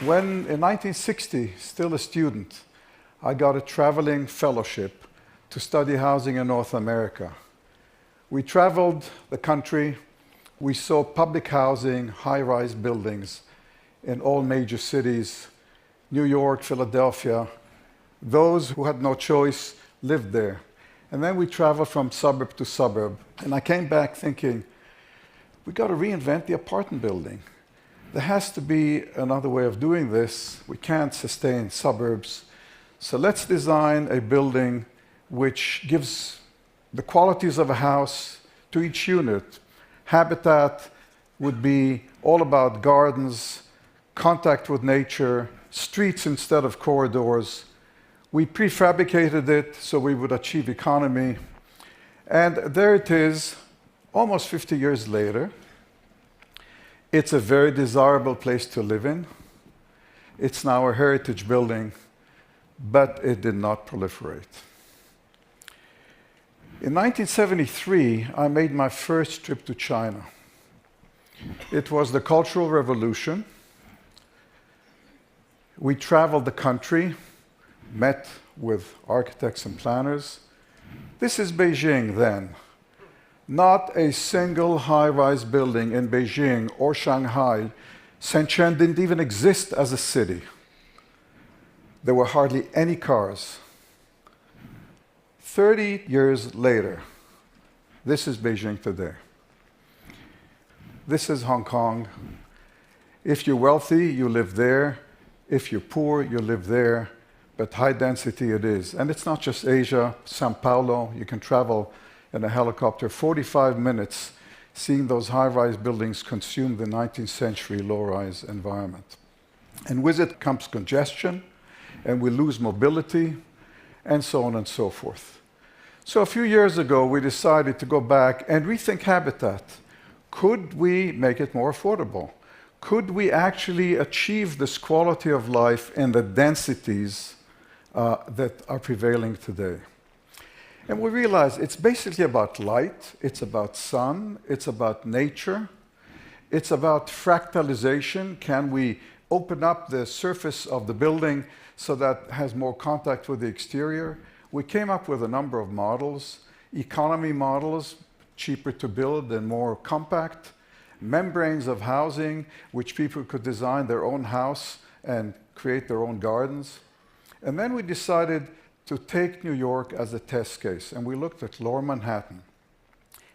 When, in 1960, still a student, I got a traveling fellowship to study housing in North America. We traveled the country. We saw public housing, high-rise buildings in all major cities, New York, Philadelphia. Those who had no choice lived there. And then we traveled from suburb to suburb. And I came back thinking, we got to reinvent the apartment building. There has to be another way of doing this. We can't sustain suburbs. So let's design a building which gives the qualities of a house to each unit. Habitat would be all about gardens, contact with nature, streets instead of corridors. We prefabricated it so we would achieve economy. And there it is, almost 50 years later. It's a very desirable place to live in. It's now a heritage building, but it did not proliferate. In 1973, I made my first trip to China. It was the Cultural Revolution. We traveled the country, met with architects and planners. This is Beijing then. Not a single high-rise building in Beijing or Shanghai. Shenzhen didn't even exist as a city. There were hardly any cars. 30 years later, this is Beijing today. This is Hong Kong. If you're wealthy, you live there. If you're poor, you live there. But high density it is. And it's not just Asia. Sao Paulo, you can travel in a helicopter 45 minutes seeing those high-rise buildings consume the 19th century low-rise environment. And with it comes congestion, and we lose mobility, and so on and so forth. So a few years ago, we decided to go back and rethink habitat. Could we make it more affordable? Could we actually achieve this quality of life in the densities that are prevailing today? And we realized it's basically about light, it's about sun, it's about nature, it's about fractalization. Can we open up the surface of the building so that it has more contact with the exterior? We came up with a number of models, economy models, cheaper to build and more compact, membranes of housing, which people could design their own house and create their own gardens. And then we decided to take New York as a test case, and we looked at Lower Manhattan.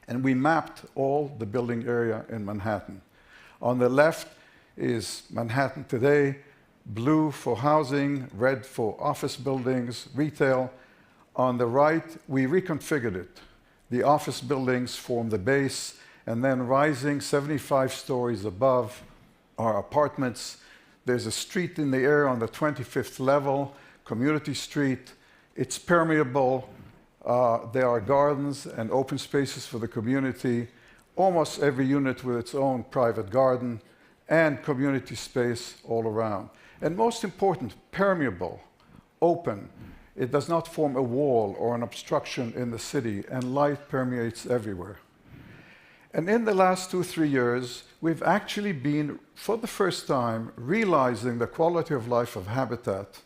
And we mapped all the building area in Manhattan. On the left is Manhattan today, blue for housing, red for office buildings, retail. On the right, we reconfigured it. The office buildings form the base, and then rising 75 stories above are apartments. There's a street in the air on the 25th level, Community Street. It's permeable. There are gardens and open spaces for the community. Almost every unit with its own private garden and community space all around. And most important, permeable, open. It does not form a wall or an obstruction in the city, and light permeates everywhere. And in the last 2-3 years, we've actually been, for the first time, realizing the quality of life of habitat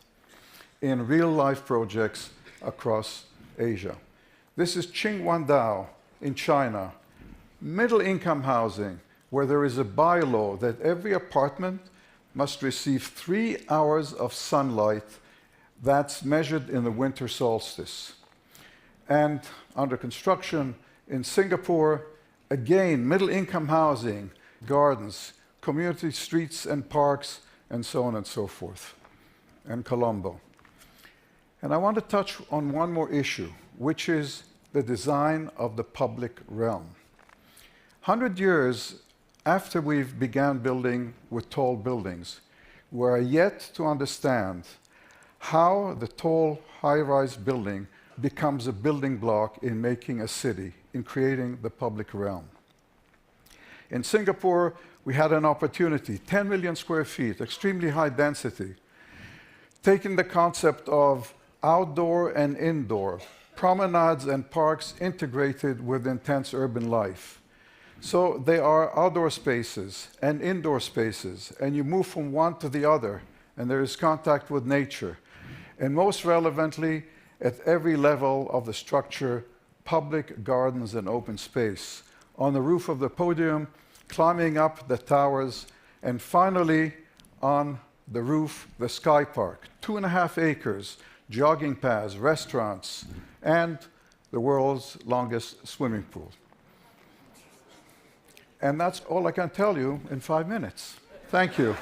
in real-life projects across Asia. This is Qingguandao in China, middle-income housing, where there is a bylaw that every apartment must receive 3 hours of sunlight. That's measured in the winter solstice. And under construction in Singapore, again, middle-income housing, gardens, community streets and parks, and so on and so forth. And Colombo. And I want to touch on one more issue, which is the design of the public realm. 100 years after we've began building with tall buildings, we are yet to understand how the tall, high-rise building becomes a building block in making a city, in creating the public realm. In Singapore, we had an opportunity, 10 million square feet, extremely high density, taking the concept of outdoor and indoor, promenades and parks integrated with intense urban life. So they are outdoor spaces and indoor spaces, and you move from one to the other and there is contact with nature. And most relevantly, at every level of the structure, public gardens and open space. On the roof of the podium, climbing up the towers, and finally, on the roof, the Sky Park. 2.5 acres, jogging paths, restaurants, and the world's longest swimming pool. And that's all I can tell you in 5 minutes. Thank you.